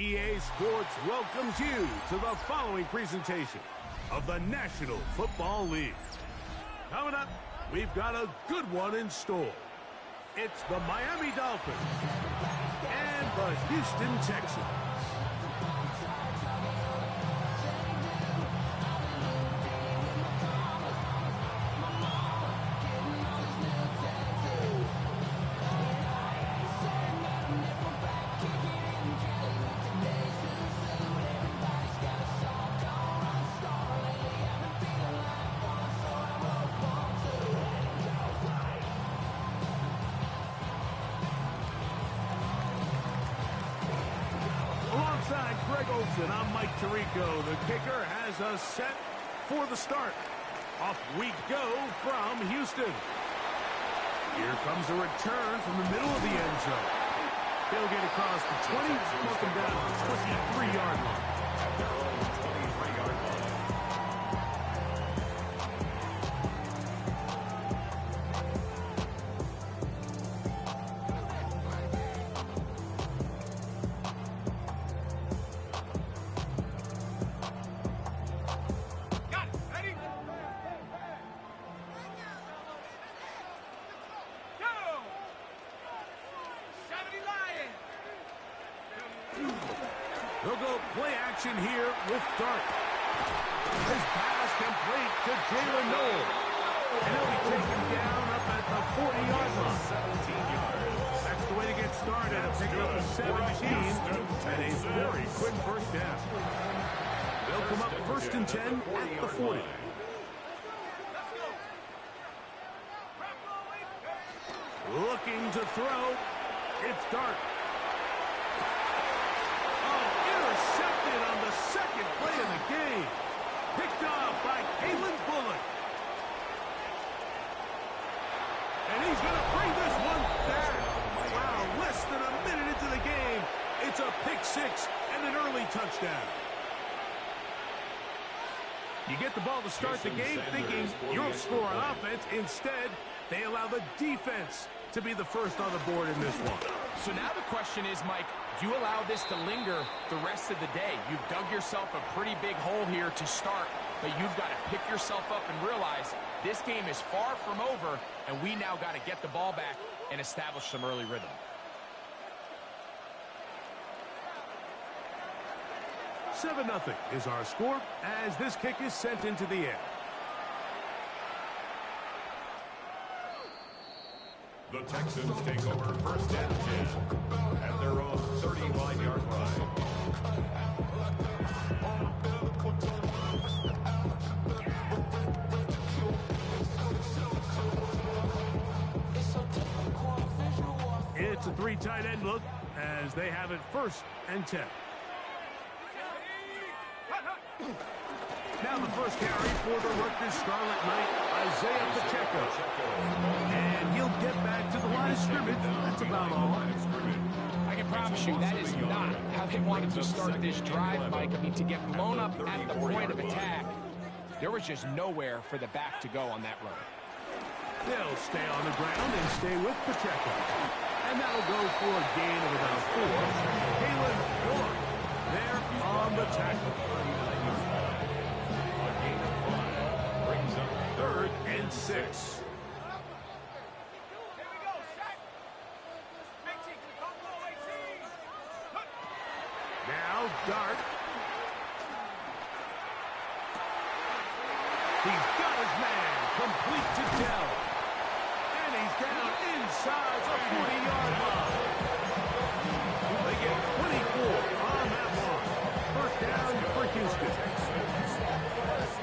EA Sports welcomes you to the following presentation of the National Football League. Coming up, we've got a good one in store. It's the Miami Dolphins and the Houston Texans. I'm Mike Tirico. The kicker has us set for the start. Off we go from Houston. Here comes a return from the middle of the end zone. He'll get across the 20, welcome down to the 23-yard line. They'll go play action here with Dart. His pass complete to Jalen Noel. And he'll be taken down up at the 40-yard line. 17 yards. That's the way to get started. Picking up a 17 and a very quick first down. They'll come up first and 10 at the 40. Looking to throw. It's Dart. Intercepted on the second play of the game. Picked off by Kalen Bullock. And he's going to bring this one back. Wow, less than a minute into the game. It's a pick six and an early touchdown. You get the ball to start the game thinking you'll score on offense. Instead, they allow the defense to be the first on the board in this one. So now the question is, Mike, do you allow this to linger the rest of the day? You've dug yourself a pretty big hole here to start, but you've got to pick yourself up and realize this game is far from over, and we now got to get the ball back and establish some early rhythm. Seven 0 is our score as this kick is sent into the air. The Texans take over first and 10 at their own 35-yard line. It's a three tight end look as they have it first and 10. Now the first carry for the Rutgers Scarlet Knight, Isaiah Pacheco. And he'll get back to the line of scrimmage. That's about all. I can promise you that is not how they wanted to start this drive, Mike. I mean, to get blown up at the point of attack, there was just nowhere for the back to go on that run. They'll stay on the ground and stay with Pacheco. And that'll go for a gain of about 4. Kalen Bullock there on the tackle. Brings up 3rd and 6. Now Dart. He's got his man complete to Dell. And he's down inside the 40-yard line. They get 24 on that one. First down for Houston.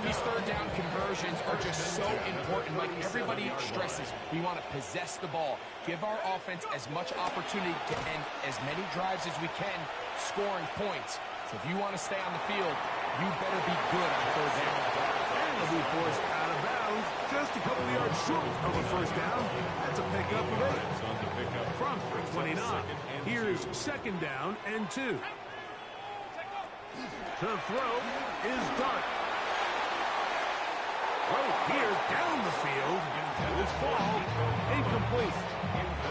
These third down conversions are just so important. Like everybody stresses, we want to possess the ball. Give our offense as much opportunity to end as many drives as we can, scoring points. So if you want to stay on the field, you better be good on third down. And they'll be forced out of bounds just a couple of yards short of a first down. That's a pickup of 8. From 29. Here's second down and 2. To throw is Dart. Throw here down the field. Will fall incomplete.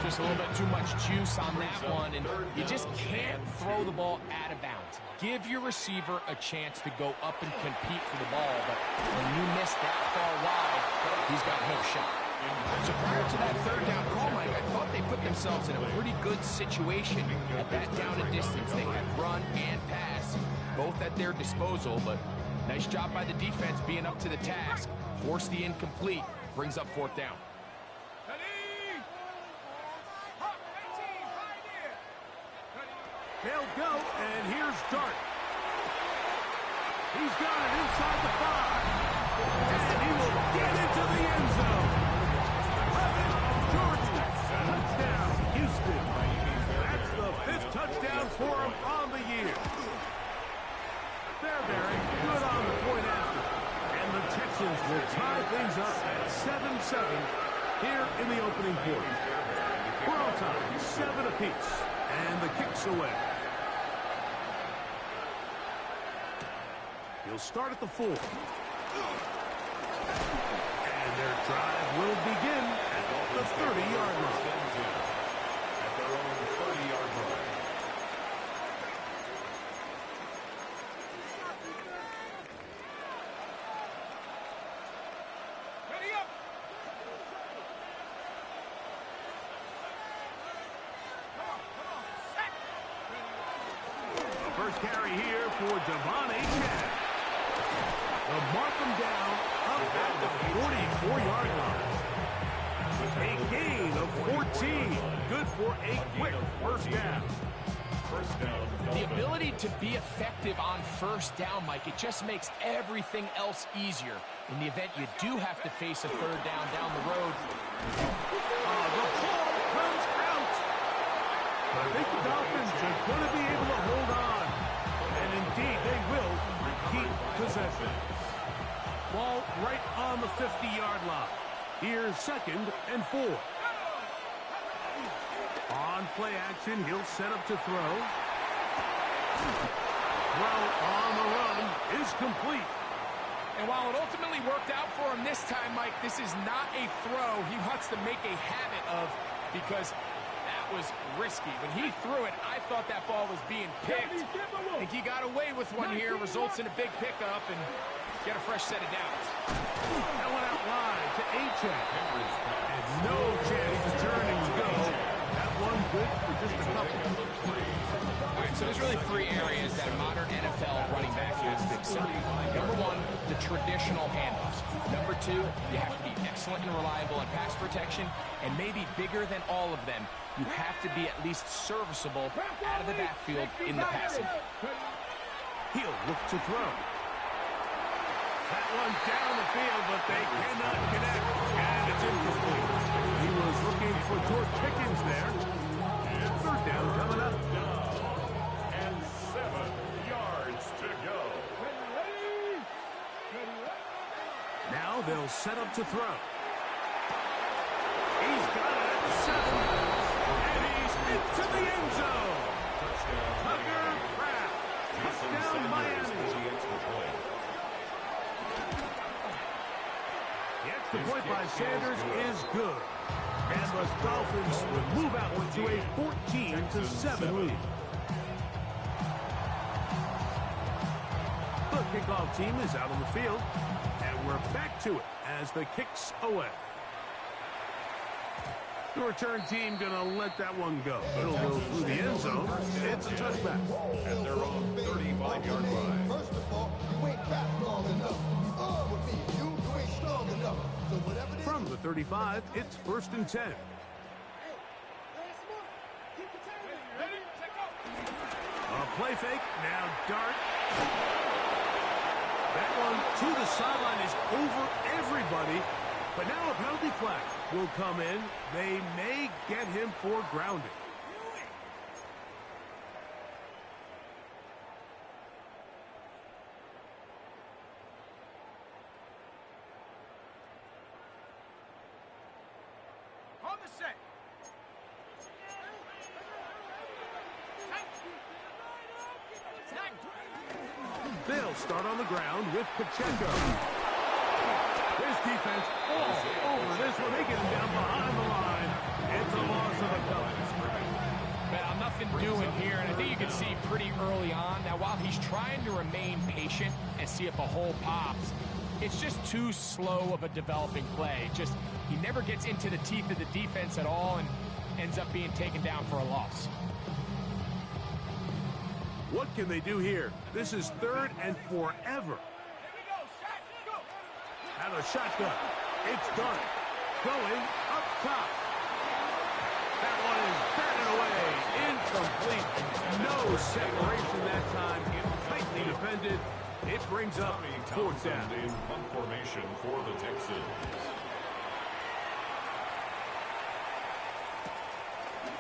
Just a little bit too much juice on that one, and you just can't throw the ball out of bounds. Give your receiver a chance to go up and compete for the ball, but when you miss that far wide, he's got no shot. So prior to that third down call, Mike, I thought they put themselves in a pretty good situation at that down and distance. They had run and pass, both at their disposal, but nice job by the defense being up to the task. Force the incomplete, brings up fourth down. They'll go, and here's Dart. He's got it inside the 5. And he will get into the end zone. Jordan, touchdown, Houston. That's the 5th touchdown for him on the year. Fairbury, good on the point after. And the Texans will tie things up at 7-7 here in the opening quarter. We're all tied, 7 apiece. And the kick's away. He'll start at the 4. And their drive will begin at the 30-yard line. At their own 30-yard line. Ready up. First carry here for Devon Achane. They'll mark him down up at the 44-yard line. A gain of 14. Good for a quick first down. The ability to be effective on first down, Mike, it just makes everything else easier. In the event you do have to face a third down the road. The ball comes out. But I think the Dolphins are going to be able to hold on. And indeed, they will keep possession. Ball right on the 50-yard line. Here's 2nd and 4. On play action, he'll set up to throw. Throw on the run is complete. And while it ultimately worked out for him this time, Mike, this is not a throw he wants to make a habit of, because that was risky. When he threw it, I thought that ball was being picked. I think he got away with one here, results in a big pickup, and get a fresh set of downs. That went out wide to Achane. And no chance to turn and go. That one good for just a couple. All right, so there's really 3 areas that a modern NFL running back has to excel. Number 1, the traditional handoffs. Number 2, you have to be excellent and reliable in pass protection. And maybe bigger than all of them, you have to be at least serviceable out of the backfield in the passing. He'll look to throw. That one down the field, but they cannot connect. And it's incomplete. He was looking for George Pickens there. And third down coming up. And 7 yards to go. Now they'll set up to throw. He's got it at the 7. And he's into the end zone. Tucker Kraft. Touchdown Miami. The extra point by Sanders is good. And the Dolphins would move out to a 14-7 lead. The kickoff team is out on the field. And we're back to it as the kick's away. The return team going to let that one go. It'll go through the end zone. It's a touchback. At their own 35-yard line. First of all, you ain't fast long enough. With me, you ain't strong enough. So whatever it is. From the 35, it's 1st and 10. A play fake. Now Dart. That one to the sideline is over everybody. But now a penalty flag will come in. They may get him for grounding. On the set. They'll start on the ground with Pacheco. This defense all over this one. They get him down behind the line. It's a loss of a couple. Well, nothing doing here, and I think you can see pretty early on. Now, while he's trying to remain patient and see if a hole pops, it's just too slow of a developing play. He never gets into the teeth of the defense at all and ends up being taken down for a loss. What can they do here? This is 3rd and forever. Out of shotgun. It's done. Going up top. That one is batted away. Incomplete. No separation that time. Tightly defended. It brings up 4th down. In punt formation for the Texans.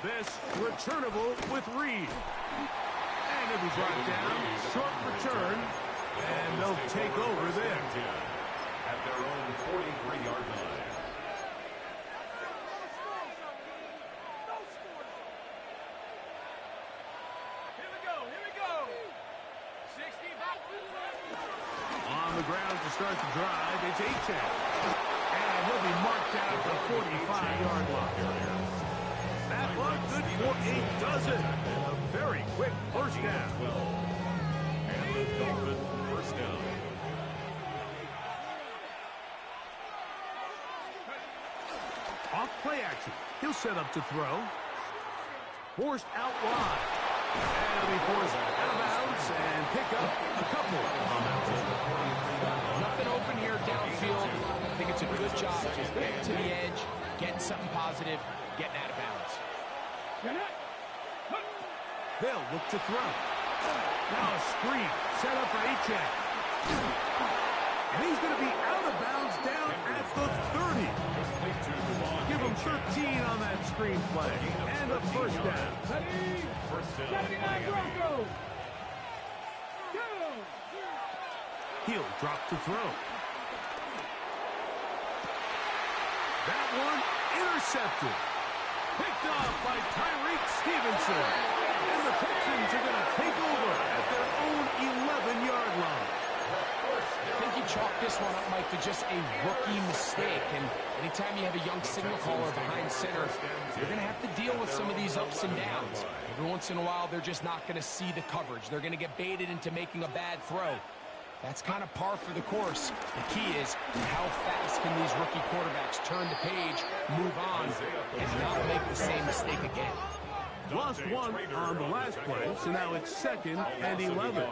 This returnable with Reed. And it'll be brought down. Short return. And they'll take over there. At their own 43-yard line. Here we go. 60 back. On the ground to start the drive, it's Achane. And he'll be marked down at the 45-yard line. That one good for a dozen. A very quick first down. And the Dolphins first down. Off play action. He'll set up to throw. Forced out wide. And he'll be forced out of bounds and pick up a couple on that one. Nothing open here downfield. I think it's a good job just getting to the edge, getting something positive, getting out of bounds. They'll look to throw. Now a screen set up for Achane. And he's going to be out of bounds down at the 30. Give him 13 on that screen play. And a first down. First down. He'll drop to throw. That one intercepted. Picked off by Tyreek Stevenson. And the Texans are going to take over at their own 11-yard line. I think you chalk this one up, Mike, to just a rookie mistake. And anytime you have a young signal caller behind center, you're going to have to deal with some of these ups and downs. Every once in a while, they're just not going to see the coverage. They're going to get baited into making a bad throw. That's kind of par for the course. The key is how fast can these rookie quarterbacks turn the page, move on, and not make the same mistake again. Lost one on the last play, so now it's 2nd and 11.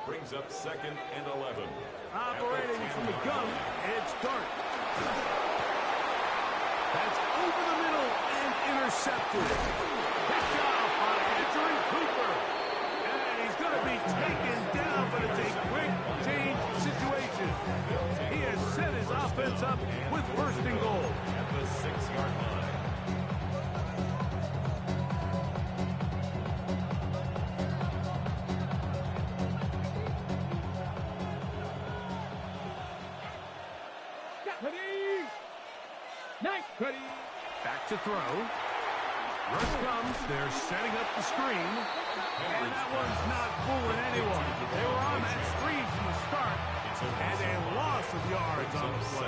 Brings up 2nd and 11. Operating from the gun, it's Dart. That's over the middle and intercepted. Picked off by Andrew Cooper. And he's going to be taken down, but it's a quick change situation. He has set his offense up with 1st and goal. At the 6-yard line. Back to throw. Rush comes. They're setting up the screen. And that one's not fooling anyone. They were on that screen from the start. And a loss of yards on the play.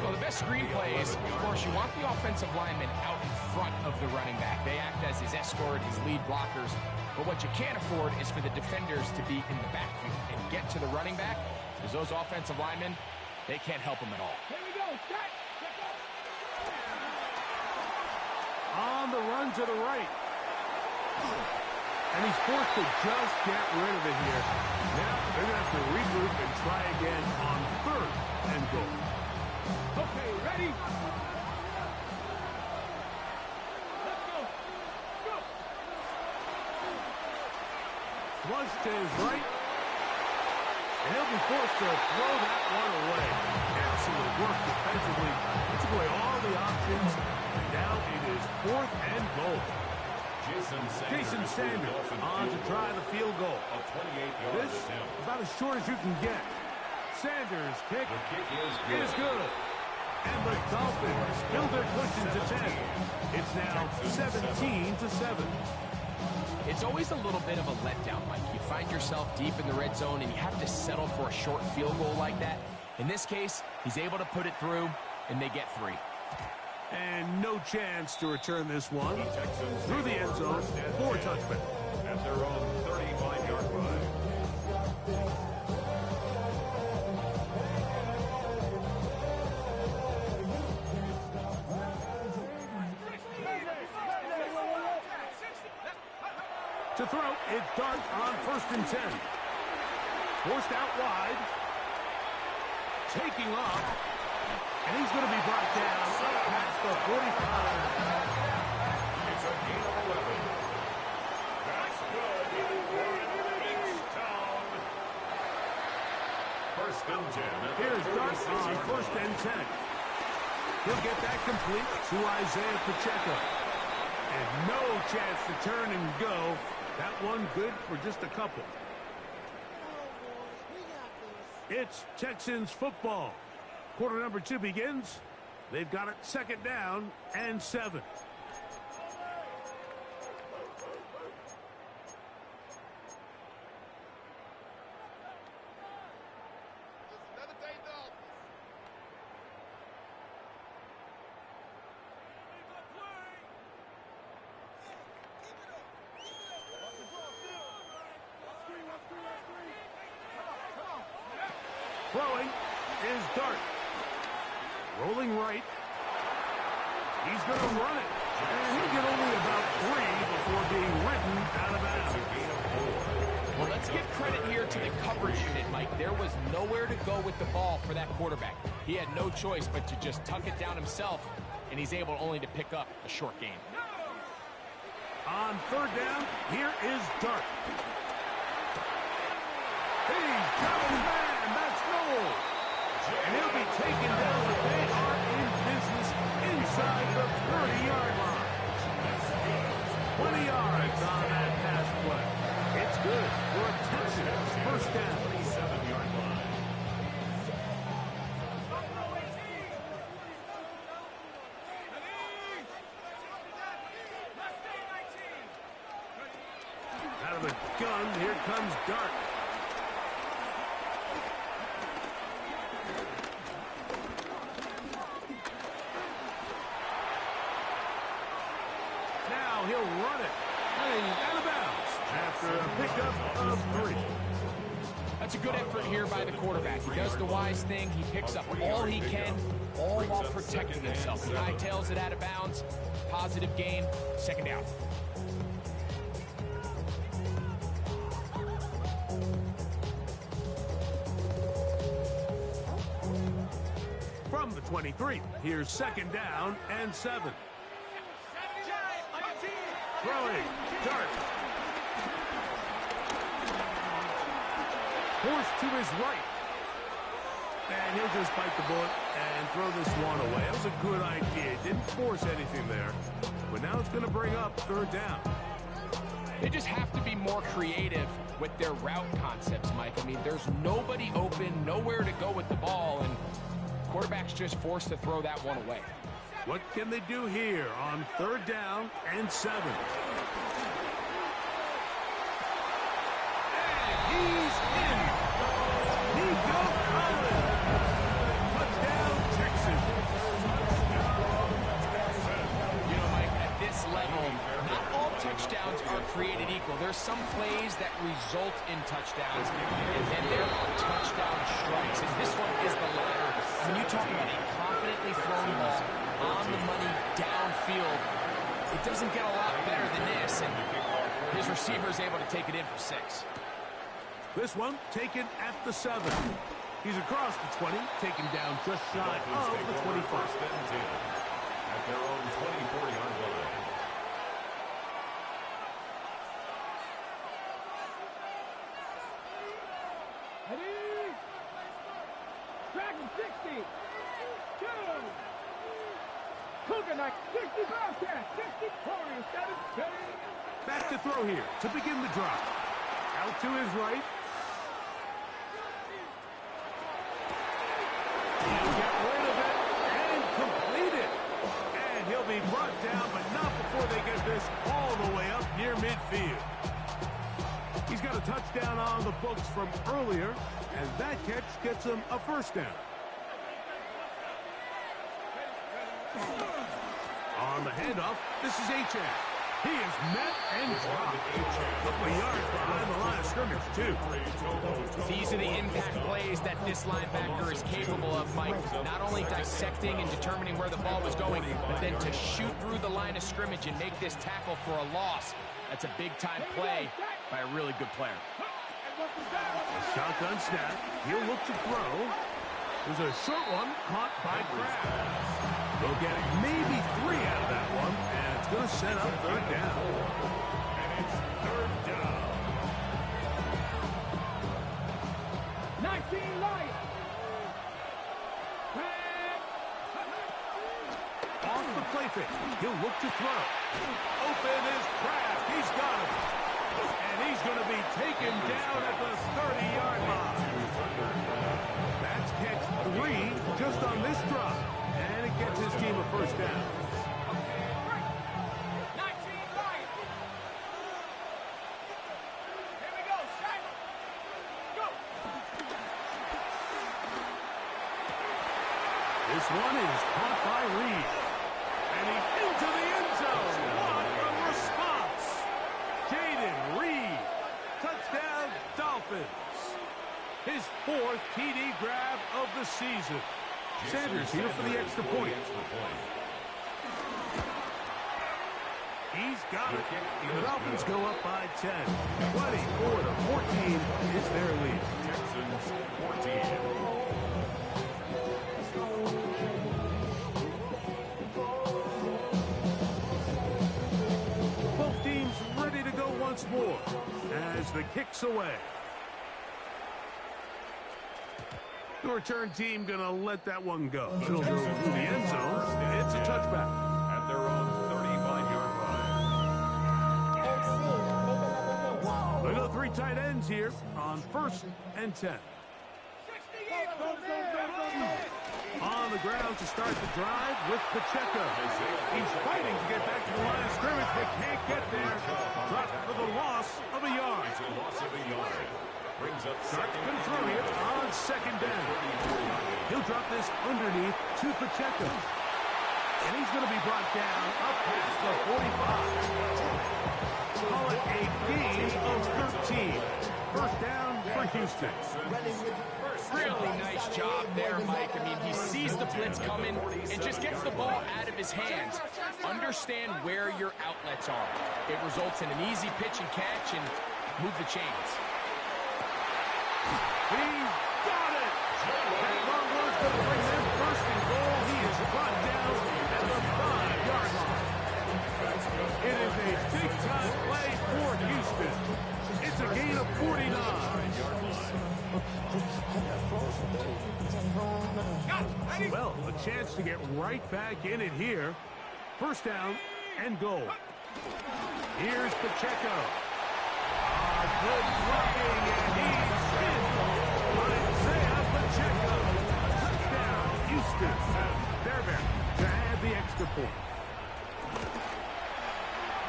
Well, the best screen play is, of course, you want the offensive lineman out in front of the running back. They act as his escort, his lead blockers. But what you can't afford is for the defenders to be in the backfield and get to the running back, because those offensive linemen, they can't help him at all. Here we go. Start. On the run to the right. And he's forced to just get rid of it here. Now they're going to have to regroup and try again on 3rd and goal. Okay, ready? Let's go. Go. Flush to his right. And he'll be forced to throw that one away. Excellent work defensively. He took away all the options. And now it is 4th and goal. Jason Sanders on to try the field goal. A 28-yard This is about as short as you can get. Sanders' kick is good. And the Dolphins build their cushion to 10. It's now 17-7. It's always a little bit of a letdown, Mike. You find yourself deep in the red zone and you have to settle for a short field goal like that. In this case, he's able to put it through, and they get 3. And no chance to return this one. The Texans Through the end zone for a touchback. At their own 35-yard line. To throw, it's Dart on 1st and 10. Forced out wide. Taking off. And he's going to be brought down up past the 45. It's a gain of 11. That's good. Touchdown. 1st and 10. Here's Dart on 1st and 10. He'll get that complete to Isaiah Pacheco. And no chance to turn and go. That one good for just a couple. It's Texans football. Quarter number 2 begins. They've got it 2nd down and 7. Throwing is Dart. Rolling right. He's going to run it. And he'll get only about 3 before being ridden out of bounds. Well, let's give credit here to the coverage unit, Mike. There was nowhere to go with the ball for that quarterback. He had no choice but to just tuck it down himself, and he's able only to pick up a short gain. On 3rd down, here is Dart. He's got his man. That's Noel. And he'll be taken down. They are in business inside the 30-yard line. 20 yards on that pass play. It's good for a Texans 1st down. 37-yard line. Out of the gun, here comes Dart. Now he'll run it. And he's out of bounds after a pickup of 3. That's a good effort here by the quarterback. He does the wise thing. He picks up all he can, all while protecting himself. He hightails it out of bounds. Positive gain. 2nd down. From the 23, here's 2nd down and 7. Throwing, Dart. Forced to his right. And he'll just bite the bullet and throw this one away. That was a good idea. Didn't force anything there. But now it's going to bring up 3rd down. They just have to be more creative with their route concepts, Mike. I mean, there's nobody open, nowhere to go with the ball, and quarterback's just forced to throw that one away. What can they do here on 3rd down and 7? And he's in. Nico Collins. Touchdown, Texans. You know, Mike, at this level, not all touchdowns are created equal. There's some plays that result in touchdowns, and then there are touchdown strikes. And this one is the latter. When you talk about a confidently thrown ball on the money downfield, it doesn't get a lot better than this, and his receiver is able to take it in for 6. This one taken at the 7. He's across the 20, taken down just shy of the 25. 1st and 10. At their own 24-yard line. Ready? Dragon 60. 2. Coconut 60 Bobcat. 60 Warrior 7. Back to throw here to begin the drive. Out to his right. He'll get rid of it and complete it. And he'll be brought down, but not before they get this all the way up near midfield. He's got a touchdown on the books from earlier, and that catch gets him a 1st down. handoff. This is Achan. He is met and dropped. A couple of yards behind the line of scrimmage, too. These are the impact plays that this linebacker is capable of, Mike. Not only dissecting and determining where the ball was going, but then to shoot through the line of scrimmage and make this tackle for a loss. That's a big-time play by a really good player. A shotgun snap. He'll look to throw. There's a short one caught by Kraft. They'll get maybe 3 out of that one, and it's going to set up third down. And it's third down. 19 Lions. Off the play fake. He'll look to throw. Open is Kraft. He's got him. And he's going to be taken down at the 30-yard line. That's catch 3 just on this drop. And it gets his team a first down. 19 Lions. Here we go, set. Go. This one is caught by Reed. And he's into the end zone. What a response. Jaden Reed. Touchdown, Dolphins. His 4th TD grab of the season. Sanders here for the extra point. He's got it. The Dolphins go up by 10. 24-14 is their lead. Texans 14. Both teams ready to go once more as the kick's away. The return team going to let that one go. It'll go through the end zone. It's a touchback. At their own 35-yard line. They go 3 tight ends here on 1st and 10. On the ground to start the drive with Pacheco. He's fighting to get back to the line of scrimmage, but can't get there. Dropped for the loss of a yard. It's a loss of a yard. Brings up Starts second. to throw it on 2nd down. He'll drop this underneath to Pacheco. And he's going to be brought down up past the 45. Call it a gain of 13. First down for Houston. Really nice job there, Mike. I mean, he sees the blitz coming and just gets the ball out of his hands. Understand where your outlets are. It results in an easy pitch and catch and move the chains. He's got it! That long one's going to bring them 1st and goal. He is brought down at the 5-yard line. It is a big-time play for Houston. It's a gain of 49. Well, a chance to get right back in it here. First down and goal. Here's Pacheco. Good blocking, and he's in. Isaiah Pacheco. Touchdown, Houston. Fairbairn to add the extra point.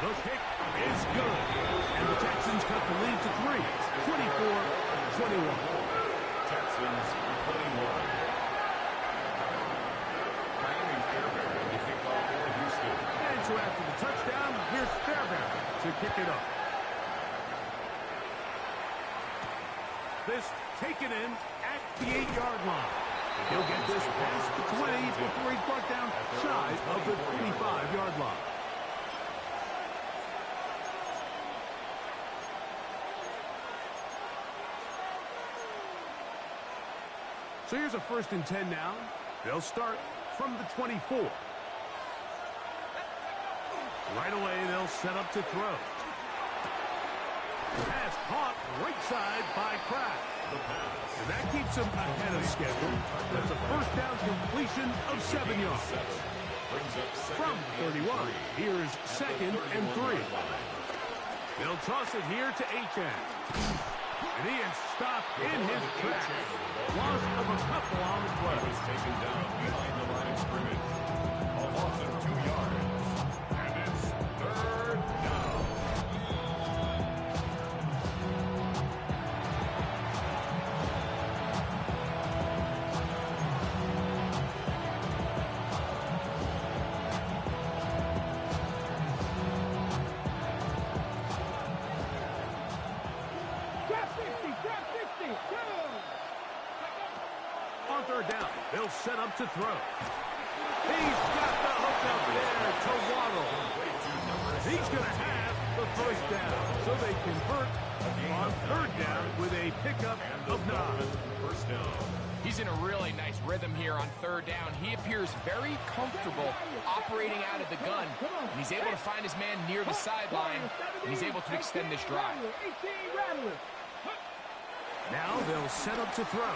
The kick is good, and the Texans cut the lead to 3, 24-21. Texans 21. Miami Fairbairn to kick off for Houston. And so after the touchdown, here's Fairbairn to kick it up. This taken in at the 8-yard line. He'll get this past the 20 before he's brought down shy of the 25-yard line. So here's a 1st and 10 now. They'll start from the 24. Right away, they'll set up to throw. Pass caught right side by Kraft. And that keeps him ahead of schedule. That's a first down completion of 7 yards. From 31, here's 2nd and 3. They'll toss it here to Achan. And he is stopped in his tracks. Loss of a couple on the play. He was taken down behind the line of scrimmage. A loss of 2 yards. And it's third down. On third down, they'll set up to throw. He's got the hook up there to Waddle. He's going to have the first down. So they convert on third down with a pickup of 9. First down. He's in a really nice rhythm here on third down. He appears very comfortable operating out of the gun. And he's able to find his man near the sideline. And he's able to extend this drive. Now they'll set up to throw.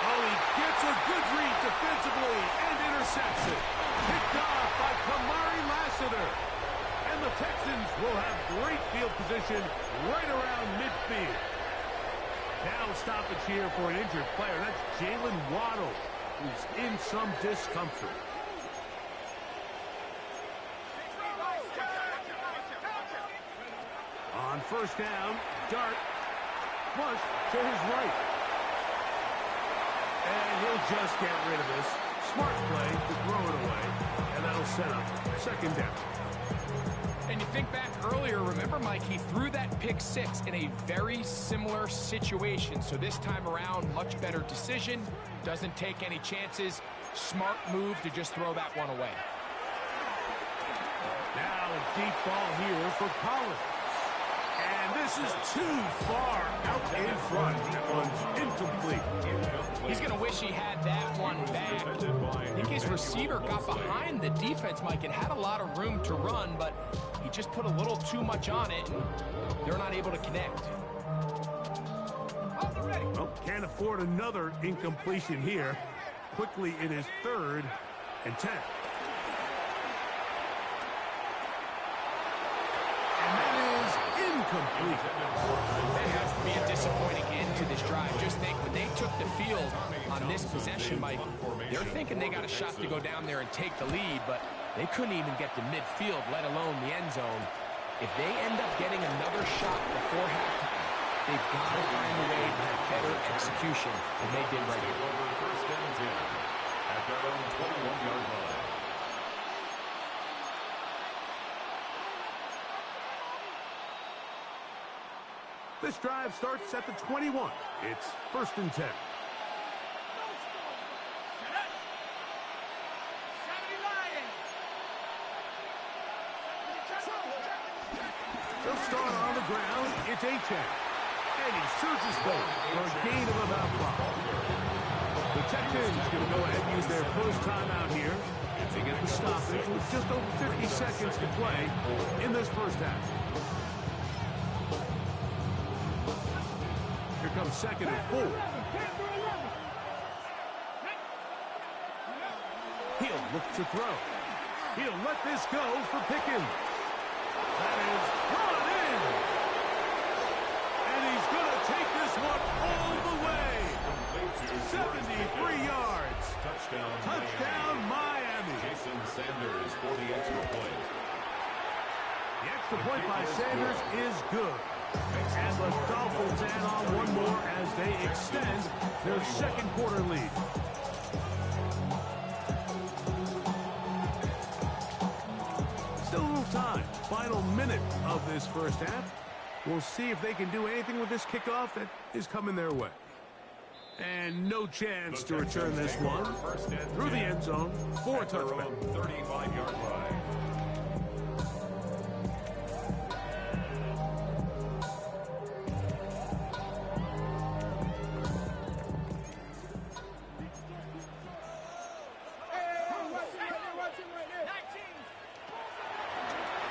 Oh, he gets a good read defensively and intercepts it. Picked off by Kamari Lassiter. And the Texans will have great field position right around midfield. Now stoppage here for an injured player. That's Jalen Waddle, who's in some discomfort. On first down, Dart flush to his right. And he'll just get rid of this. Smart play to throw it away. And that'll set up second down. And you think back earlier, remember, Mike, he threw that pick 6 in a very similar situation. So this time around, much better decision. Doesn't take any chances. Smart move to just throw that one away. Now a deep ball here for Collins. And this is too far out in front. That one's incomplete. He's going to wish he had that one back. I think his receiver got behind the defense, Mike, and had a lot of room to run, but he just put a little too much on it, and they're not able to connect. Well, can't afford another incompletion here. Quickly in his 3rd and 10. Incomplete. That has to be a disappointing end to this drive. Just think, when they took the field on this possession, Mike, they're thinking they got a shot to go down there and take the lead, but they couldn't even get to midfield, let alone the end zone. If they end up getting another shot before halftime, they've got to find a way to have better execution than they did right here. First down 10 at their own 21-yard line. This drive starts at the 21. It's 1st and 10. They'll start on the ground. It's A-Chain. And he surges forward for a gain of about 5. The Texans going to go ahead and use their first timeout here to get the stoppage with just over 50 seconds to play in this first half. Here comes 2nd and 4. He'll look to throw. He'll let this go for Pickens. That is brought in. And he's going to take this one all the way. 73 yards. Touchdown Miami. Jason Sanders for the extra point. The extra point by Sanders is good. And the Dolphins add on one more as they extend their 2nd quarter lead. Still a little time. Final minute of this first half. We'll see if they can do anything with this kickoff that is coming their way. And no chance to return this one through the end zone for a touchback. 35-yard line.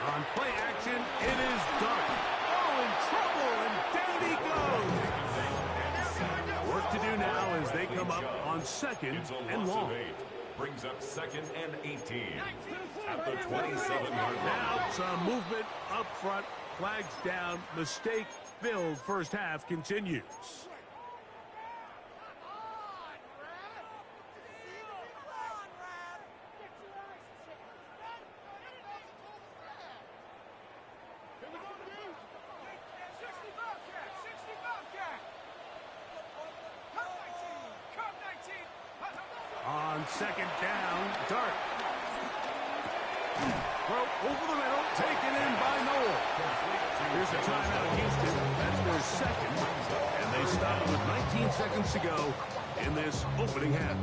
On play action, it is Dart. Oh, in trouble, and down he goes. Work to do now as they come up on 2nd and long. Brings up 2nd and 18 at the 27-yard line. Now some movement up front, flags down, mistake-filled first half continues. On 2nd down, Dart. Throw over the middle, taken in by Noel. with 19 seconds to go in this opening half.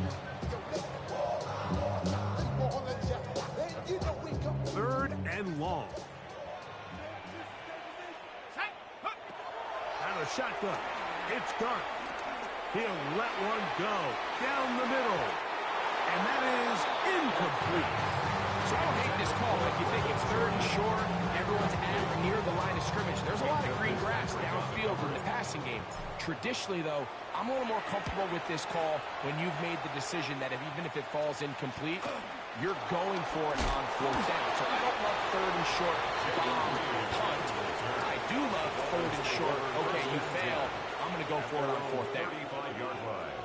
Third and long. Out of shotgun. It's Dart. He'll let one go down the middle. And that is incomplete. So I don't hate this call, but if you think it's third and short, everyone's at or near the line of scrimmage. There's a lot of green grass downfield in the passing game. Traditionally, though, I'm a little more comfortable with this call when you've made the decision that even if it falls incomplete, you're going for it on fourth down. So I don't love third and short, bomb, punt. I do love third and short. Okay, you fail. I'm going to go for it on fourth down. 35-yard line.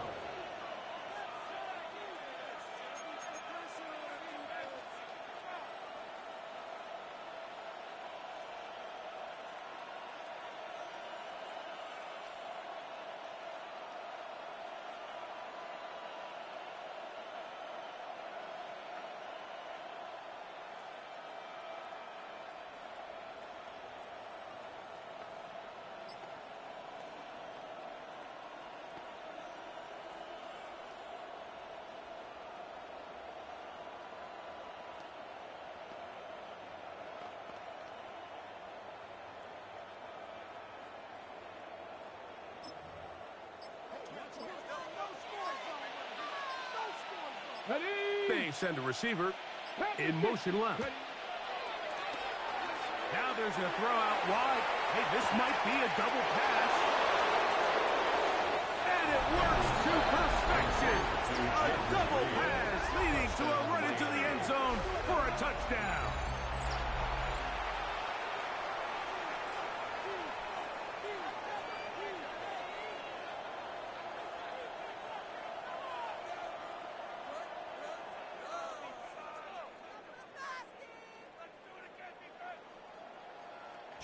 They send a receiver in motion left. Now there's a throw out wide. Hey, this might be a double pass. And it works to perfection. A double pass leading to a run into the end zone for a touchdown.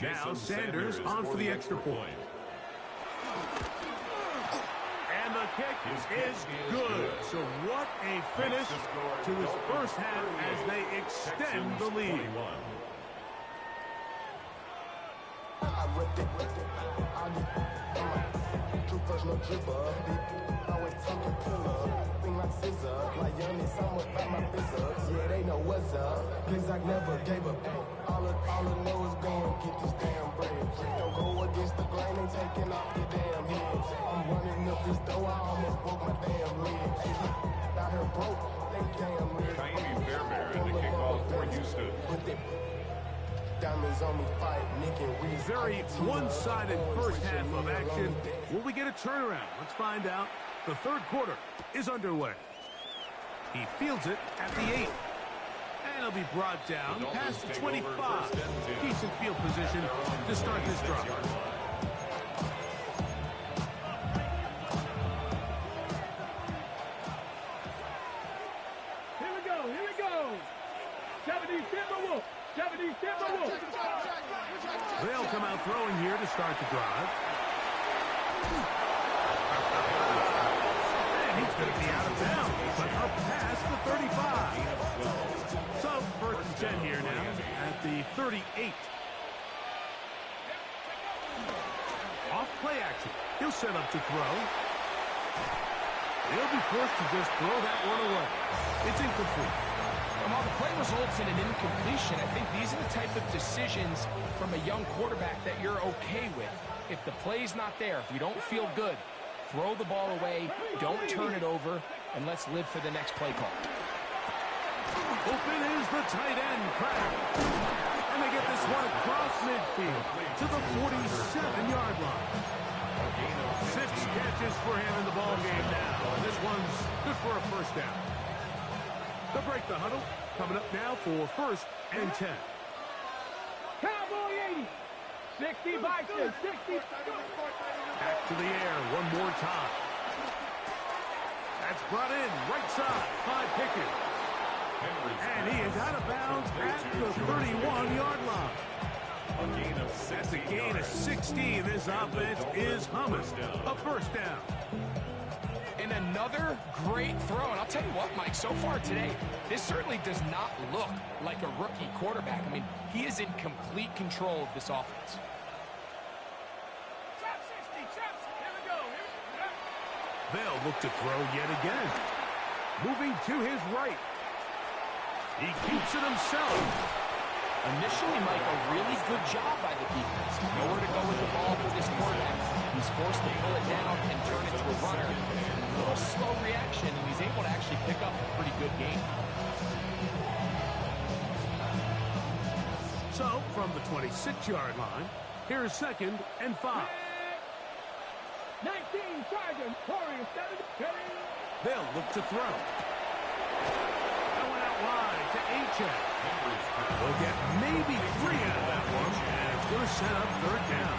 Now Sanders on for the extra point. And the kick is good. So what a finish to his first half as they extend the lead. Yeah, they know what's up. Cause I never gave up. All I know is going get this damn bread. Don't go against the grain and taking off your damn head. I'm running up this door, I almost broke my damn leg. Out here broke, they damn leg. Miami Fairbairn in the kickoff for Houston. Diamonds on me fight, Nick and Reese. Very one-sided first half of action. Will we get a turnaround? Let's find out. The third quarter is underway. He fields it at the 8. And he'll be brought down past the 25. Decent field position to start this drive. Here we go, here we go. 70 Timberwolf, 70 Timberwolf. They'll come out throwing here to start the drive. And he's going to be out of bounds, but up past the 35. So, first and 10 here now at the 38. Off play action. He'll set up to throw. He'll be forced to just throw that one away. It's incomplete. And while the play results in an incompletion, I think these are the type of decisions from a young quarterback that you're okay with. If the play's not there, if you don't feel good, throw the ball away, don't turn it over, and let's live for the next play call. Open is the tight end, Craig. And they get this one across midfield to the 47-yard line. 6 catches for him in the ball game now. And this one's good for a first down. They'll break the huddle. Coming up now for first and 10. Cowboy 80. 60 Bison, 60. Back to the air one more time. That's brought in right side by Pickens. And he is out of bounds at the 31-yard line. That's a gain of 16. This offense is humming. A first down. And another great throw. And I'll tell you what, Mike, so far today, this certainly does not look like a rookie quarterback. I mean, he is in complete control of this offense. They'll look to throw yet again. Moving to his right. He keeps it himself. Initially, Mike, a really good job by the defense. Nowhere to go with the ball for this quarterback. He's forced to pull it down and turn it to a runner. A little slow reaction, and he's able to actually pick up a pretty good game. So, from the 26-yard line, here's 2nd and 5. 19 Chargers, Warriors 7. They'll look to throw. That went out wide to H.A. They'll get maybe 3 out of that one, and it's going to set up 3rd down.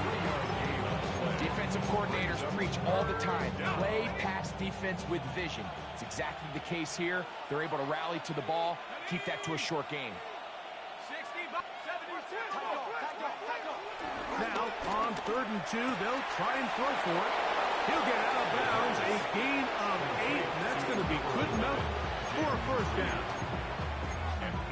Defensive coordinators preach all the time. Play pass defense with vision. It's exactly the case here. They're able to rally to the ball, keep that to a short game. Now, on 3rd and 2, they'll try and throw for it. He'll get out of bounds, a gain of 8, and that's going to be good enough for a 1st down.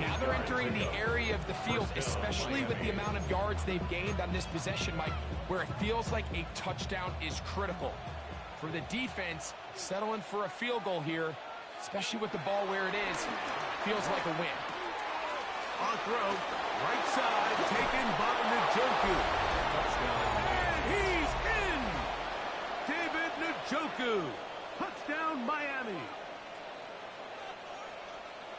Now they're entering the area of the field, especially with the amount of yards they've gained on this possession, Mike, where it feels like a touchdown is critical. For the defense, settling for a field goal here, especially with the ball where it is, feels like a win. On throw, right side, taken by Njoku. And he's in! David Njoku. Touchdown, Miami.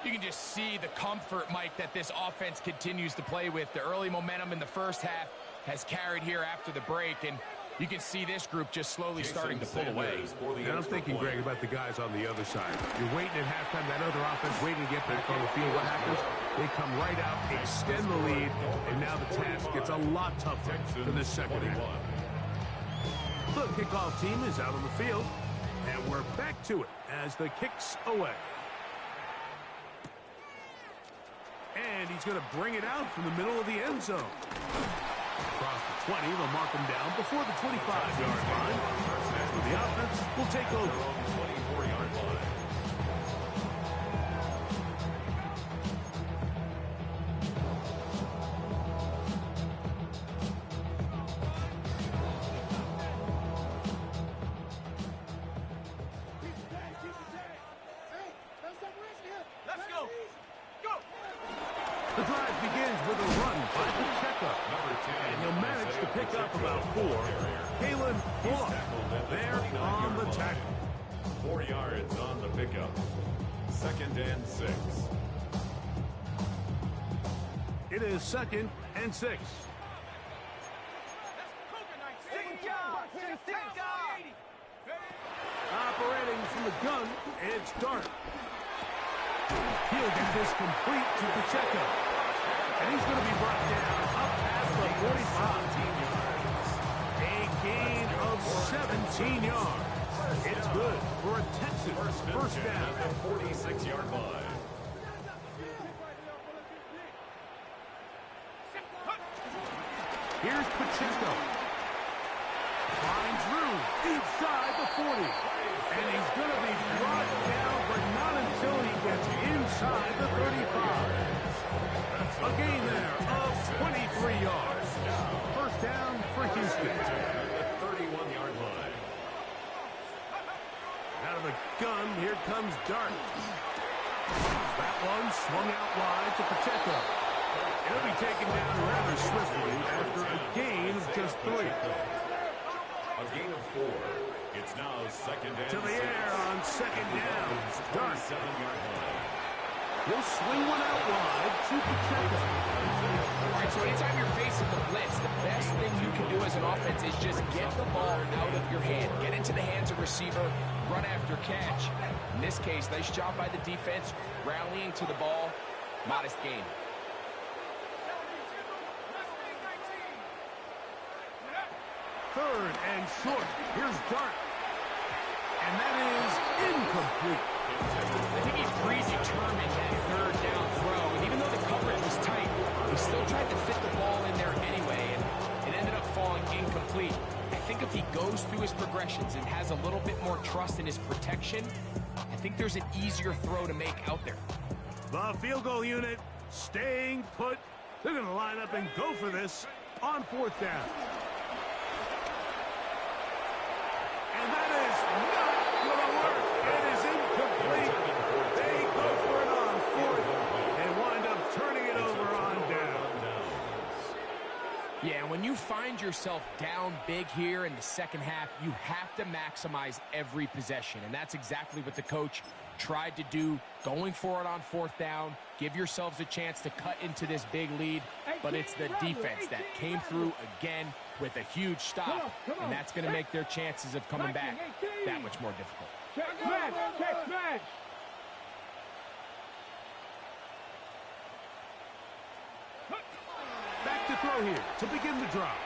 You can just see the comfort, Mike, that this offense continues to play with. The early momentum in the first half has carried here after the break, and you can see this group just slowly starting to pull away. And I'm thinking, Greg, about the guys on the other side. You're waiting at halftime, that other offense waiting to get back on the field. What happens? They come right out, extend the lead, and now the task gets a lot tougher for this second half. The kickoff team is out on the field, and we're back to it as the kick's away. And he's going to bring it out from the middle of the end zone. Across the 20, they'll mark him down before the 25-yard line. That's where the offense will take over. 24-yard line. The drive begins with a run by Pacheco. And he'll manage to pick up about 4. Kalen Bullock there on the tackle. 4 yards on the pickup. 2nd and 6. It is 2nd and 6. Operating from the gun, it's Dart. He'll get this complete to Pacheco. And he's going to be brought down up past the 45. A gain of 17 yards. It's good for a Texans first down. 46-yard line. Here's Pacheco. Finds room inside the 40. And he's going to be brought down, but not until he gets inside the 35. A gain there of 23 yards. First down for Houston. The 31-yard line. Out of the gun, here comes Dart. That one swung out wide to Pacheco. He'll be taken down rather swiftly after a gain of just 3. A gain of 4. It's now 2nd and 6. To the air on 2nd down. Dart. 7-yard line. He'll swing one out wide to Pacheco. All right, so anytime you're facing the blitz, the best thing you can do as an offense is just get the ball out of your hand. Get into the hands of receiver, run after catch. In this case, nice job by the defense, rallying to the ball. Modest gain. 3rd and short. Here's Dart. And that is incomplete. I think he's predetermined that 3rd down throw. And even though the coverage was tight, he still tried to fit the ball in there anyway. And it ended up falling incomplete. I think if he goes through his progressions and has a little bit more trust in his protection, I think there's an easier throw to make out there. The field goal unit staying put. They're going to line up and go for this on 4th down. And that is not going to Yeah, when you find yourself down big here in the second half, you have to maximize every possession, and that's exactly what the coach tried to do, going for it on fourth down. Give yourselves a chance to cut into this big lead, but it's the defense that came through again with a huge stop, and that's going to make their chances of coming back that much more difficult. Check smash, check smash. Back to throw here to begin the drive.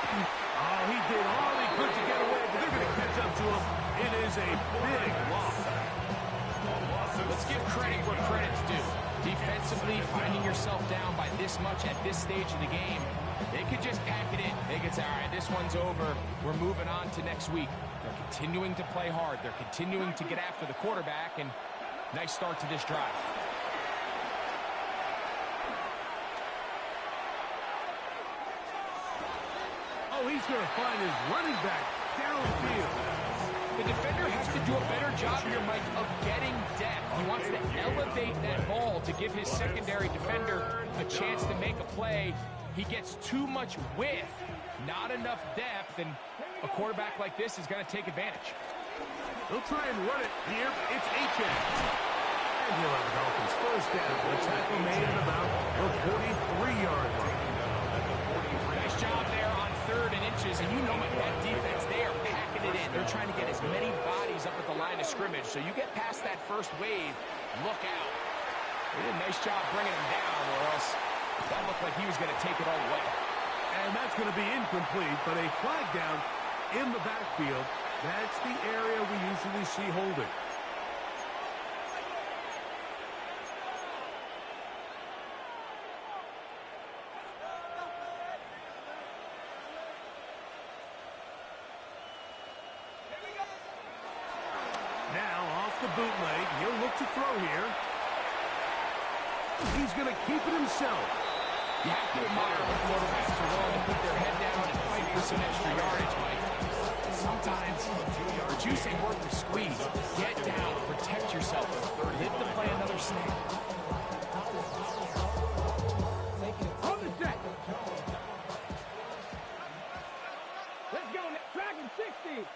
Oh, he did all he could to get away, but they're going to catch up to him. It is a big loss. Let's give credit where credit's due. Defensively, finding yourself down by this much at this stage of the game, they could just pack it in. They could say, all right, this one's over. We're moving on to next week. They're continuing to play hard. They're continuing to get after the quarterback, and nice start to this drive. Oh, he's going to find his running back downfield. The defender has to do a better job here, Mike, of getting depth. He wants to elevate that ball to give his secondary defender a chance to make a play. He gets too much width, not enough depth, and a quarterback like this is going to take advantage. They'll try and run it here. It's H.A. And he'll have the Dolphins first down. The tackle made at about the 43-yard line. Nice job there on 3rd and inches, and you know what, that defense, they are packing it in. They're trying to get as many bodies up at the line of scrimmage, so you get past that first wave, look out. They did a nice job bringing him down, or else that looked like he was going to take it all the way. And that's going to be incomplete, but a flag down in the backfield. That's the area we usually see holding. Bootleg. He'll look to throw here. He's going to keep it himself. You have to admire when quarterbacks are willing to put their head down and fight for some extra yardage, Mike. Sometimes, reducing worth the squeeze. Get down, protect yourself, live to play another snap. On the set. Let's go. Dragon 60.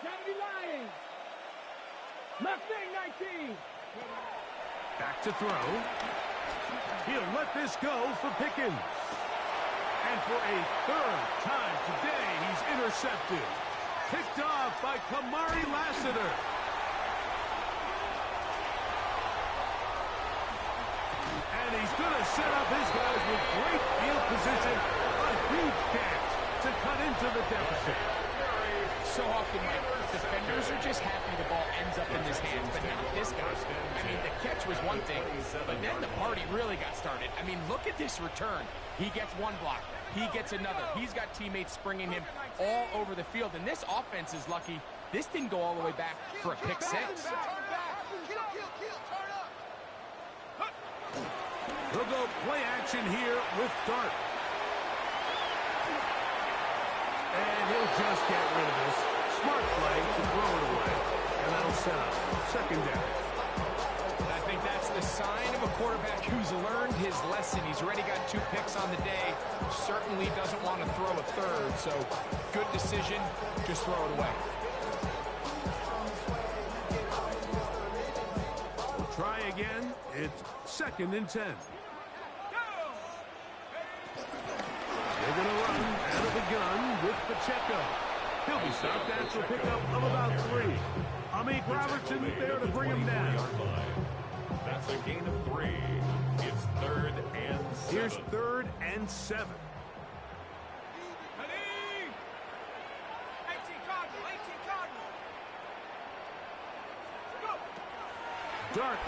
70 Lions. Mustang 19. Back to throw. He'll let this go for Pickens. And for a 3rd time today, he's intercepted. Picked off by Kamari Lassiter. And he's going to set up his guys with great field position. A huge chance to cut into the deficit. So often, Mike, defenders are just happy the ball ends up in his hands, but not this guy. I mean, the catch was one thing, but then the party really got started. I mean, look at this return. He gets one block. He gets another. He's got teammates springing him all over the field, and this offense is lucky. This didn't go all the way back for a pick 6. He'll go play action here with Dart. And he'll just get rid of this. Smart play to throw it away. And that'll set up 2nd down. I think that's the sign of a quarterback who's learned his lesson. He's already got 2 picks on the day. Certainly doesn't want to throw a 3rd. So good decision. Just throw it away. We'll try again. It's 2nd and 10. They're going to run out of the gun with Pacheco. He'll be stopped after a pickup of about 3. Amik Robertson there to bring him down. That's a gain of 3. It's 3rd and 7. Here's 3rd and 7. Dart.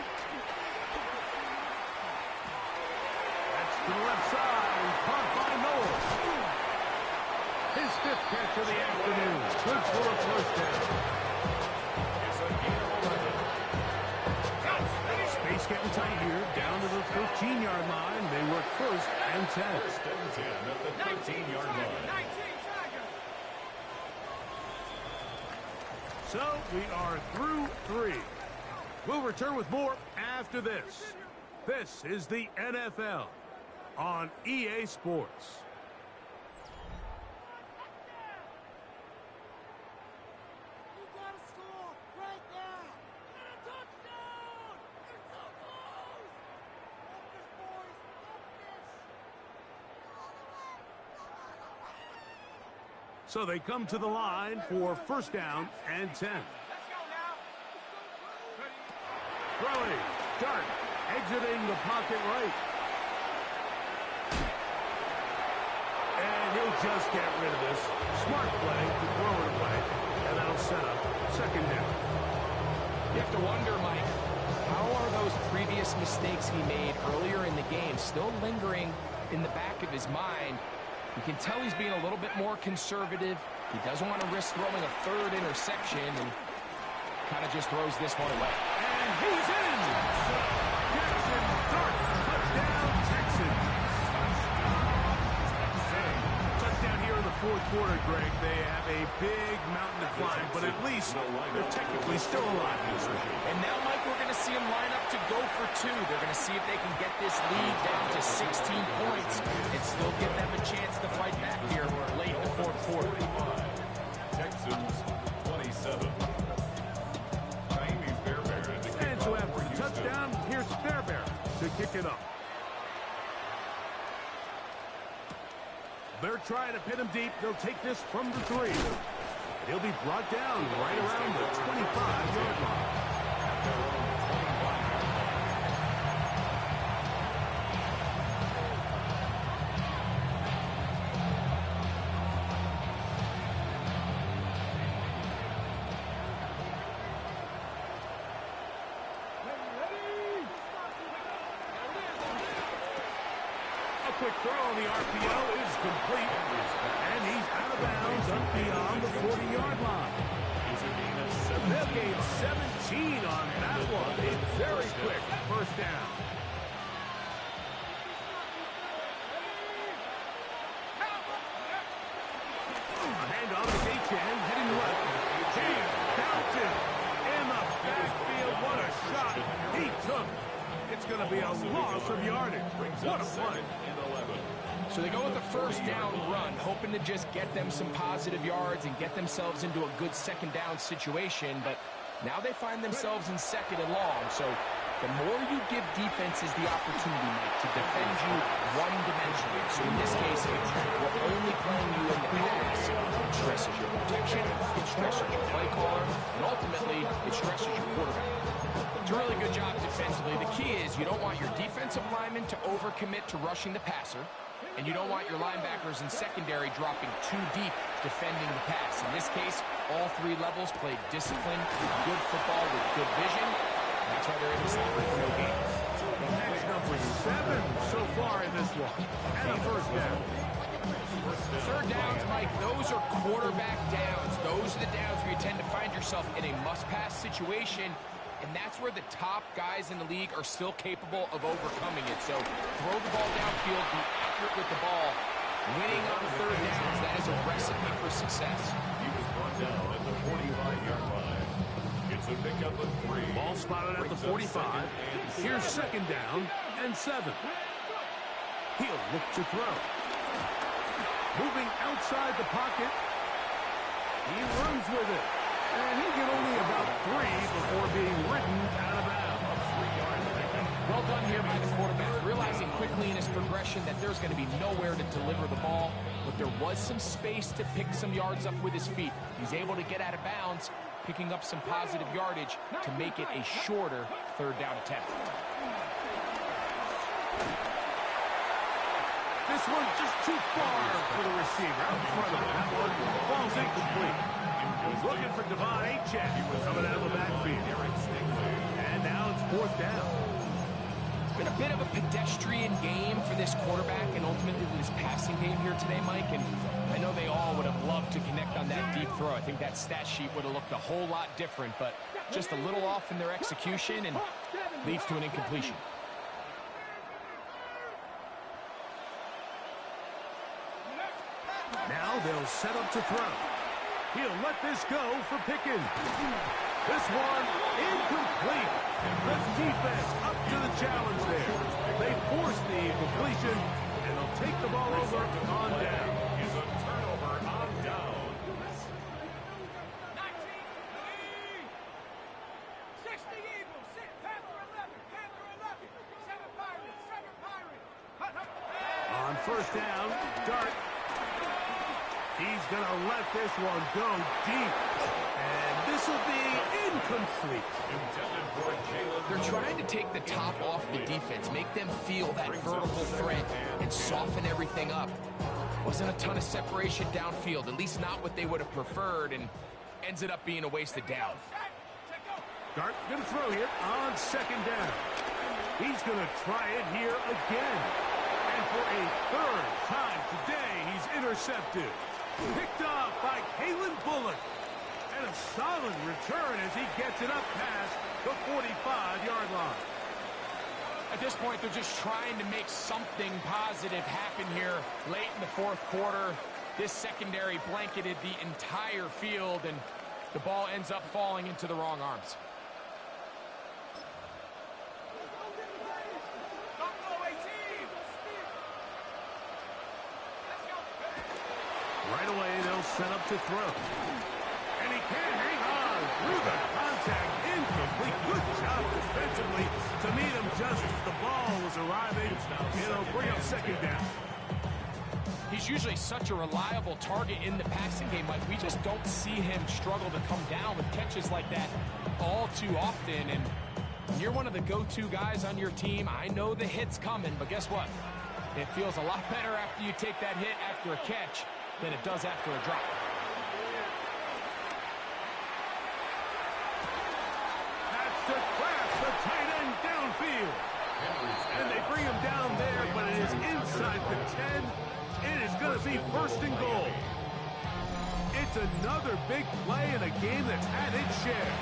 That's to the left side. Caught by Noel. His 5th catch of the afternoon. Good for a 1st down. It's a gain of 11. Space getting tight here. Down to the 13-yard line. They work 1st and 10. 1st and 10 at the 13-yard line. So we are through 3. We'll return with more after this. This is the NFL. on EA Sports. So they come to the line for first down and 10. Throwing, Dart, exiting the pocket right. And he'll just get rid of this. Smart play to throw it away, and that'll set up second down. You have to wonder, Mike, how are those previous mistakes he made earlier in the game still lingering in the back of his mind? You can tell he's being a little bit more conservative. He doesn't want to risk throwing a third interception and kind of just throws this one away. And he's in! Jackson Dart, touchdown Texans. Touchdown here in the fourth quarter, Greg. They have a big mountain to climb, but at least they're technically still alive. And now, Mike, we're going to see him line up to go for two. They're going to see if they can get this lead down to 16 points and still give them a chance to fight back here late in the fourth quarter. Texans 27. And so after the touchdown, here's Fairbairn to kick it up. They're trying to pin him deep. They'll take this from the 3. He'll be brought down right around the 25-yard line. Quick throw on the RPO is complete, and he's out of bounds up beyond the 40-yard line. They'll gain 17 on that one. A very quick first down. Handoff to H.N. heading left. James Dalton in the backfield. What a shot he took. It's going to be a loss of yardage. What a play. So they go with the first down run, hoping to just get them some positive yards and get themselves into a good second down situation, but now they find themselves in second and long. So the more you give defenses the opportunity, Mike, to defend you one-dimensionally. So in this case, we're only playing you in the pass. It stresses your protection, it stresses your play caller, and ultimately, it stresses your quarterback. It's a really good job defensively. The key is you don't want your defensive linemen to overcommit to rushing the passer, and you don't want your linebackers in secondary dropping too deep defending the pass. In this case, all 3 levels played disciplined, good football with good vision. That's why they're in the stop for no games. That's number 7 so far in this one. And a first down. Third downs, Mike, those are quarterback downs. Those are the downs where you tend to find yourself in a must-pass situation. And that's where the top guys in the league are still capable of overcoming it. So throw the ball downfield, be accurate with the ball. Winning on third downs, that is a recipe for success. He was brought down at the 45-yard line. It's a pickup of 3. Ball spotted at the 45. Here's second down and 7. He'll look to throw. Moving outside the pocket. He runs with it. And he'll get only about 3 before being ridden out of bounds. Well done here by the quarterback, realizing quickly in his progression that there's going to be nowhere to deliver the ball, but there was some space to pick some yards up with his feet. He's able to get out of bounds, picking up some positive yardage to make it a shorter third down attempt. This one just too far for the receiver. Out in front of him. That one falls incomplete. He's looking for Devon Achek. He was coming out of the backfield. And now it's fourth down. It's been a bit of a pedestrian game for this quarterback and ultimately this passing game here today, Mike. And I know they all would have loved to connect on that deep throw. I think that stat sheet would have looked a whole lot different, but just a little off in their execution and leads to an incompletion. Now they'll set up to throw. He'll let this go for Pickens. This one incomplete. The defense up to the challenge there. They forced the incompletion, take the ball over on down. Is a turnover on down. 60 Eagles, 6 Panther 11, Panther 11, 7 Pirates, 7 Pirates. On first down, Dart. He's going to let this one go deep. And this will be incomplete. Intended for Jalen. They're trying to take the top off the defense, make them feel that vertical threat, and soften everything up. Wasn't a ton of separation downfield, at least not what they would have preferred, and ends it up being a wasted down. Dart going to throw here on second down. He's going to try it here again. And for a third time today, he's intercepted. Picked off by Kalen Bullock. And a solid return as he gets it up past the 45-yard line. At this point, they're just trying to make something positive happen here late in the fourth quarter. This secondary blanketed the entire field, and the ball ends up falling into the wrong arms. Right away, they'll set up to throw. And he can't hang on through the contact. Incomplete. Good job defensively to meet him just as the ball was arriving. It'll bring up second down. He's usually such a reliable target in the passing game. Like, we just don't see him struggle to come down with catches like that all too often. And when you're one of the go-to guys on your team, I know the hit's coming, but guess what? It feels a lot better after you take that hit after a catch than it does after a drop. That's to Kraft, the tight end downfield. And they bring him down there, but it is inside the 10. It is going to be first and goal. It's another big play in a game that's had its share.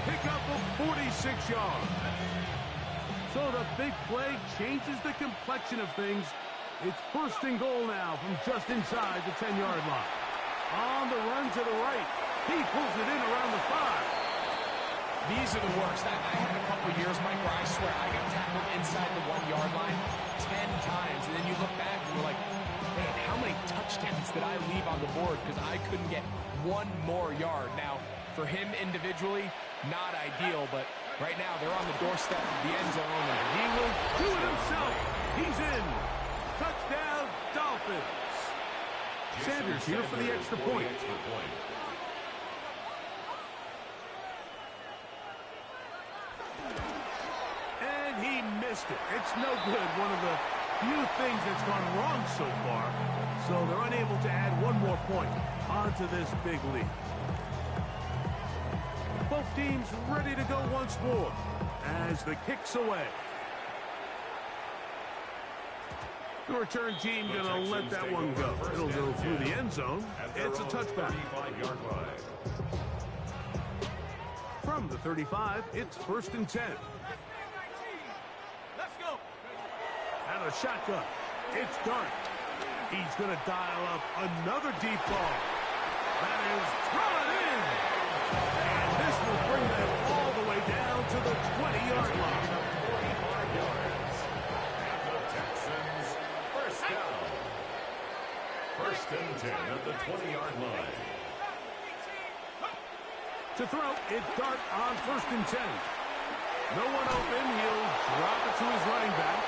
Pick up of 46 yards. So the big play changes the complexion of things. It's first and goal now from just inside the 10-yard line. On the run to the right. He pulls it in around the 5. These are the worst. I had a couple of years, Mike, where I swear I got tackled inside the 1-yard line 10 times. And then you look back and you're like, man, how many touchdowns did I leave on the board because I couldn't get one more yard? Now, for him individually, not ideal, but right now they're on the doorstep of the end zone. And he will do it himself. He's in. Touchdown, Dolphins. Sanders here for the extra point. And he missed it. It's no good. One of the few things that's gone wrong so far. So they're unable to add one more point onto this big lead. Both teams ready to go once more as the kick's away. The return team going to let that one go. It'll go through the end zone. It's a touchback. From the 35, it's first and 10. Let's go. And a shotgun. It's Dart. He's going to dial up another deep ball. That is thrown in. And this will bring them all the way down to the 20-yard line. 45 yards. And the Texans, first down. First and 10 at the 20-yard line. To throw, it's Dart on first and 10. No one open. He'll drop it to his running back.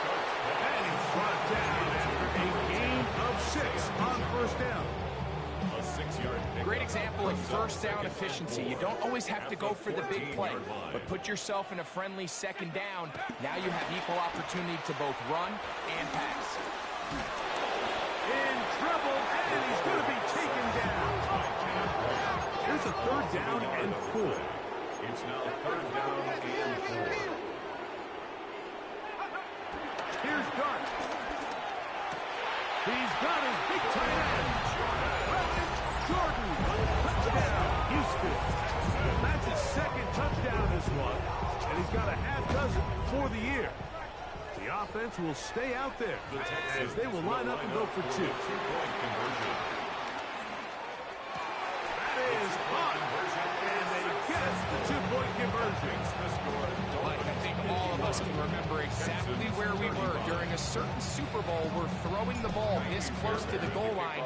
And he's brought down after a gain of 6 on first down. A 6-yard pickup. great example of first down efficiency. You don't always have to go for the big play, but put yourself in a friendly second down. Now you have equal opportunity to both run and pass. In trouble, and he's going to be taken down. Here's a third down and 4. It's now third down and 4. Here's Dart. He's got his big tight end. Jordan. Touchdown, Houston. That's his second touchdown this one. And he's got a half dozen for the year. The offense will stay out there as they will line up and go for 2. Two-point conversion. That is caught. And they get the 2-point conversion. Like, I think all of us can remember exactly where we were during a certain Super Bowl where throwing the ball this close to the goal line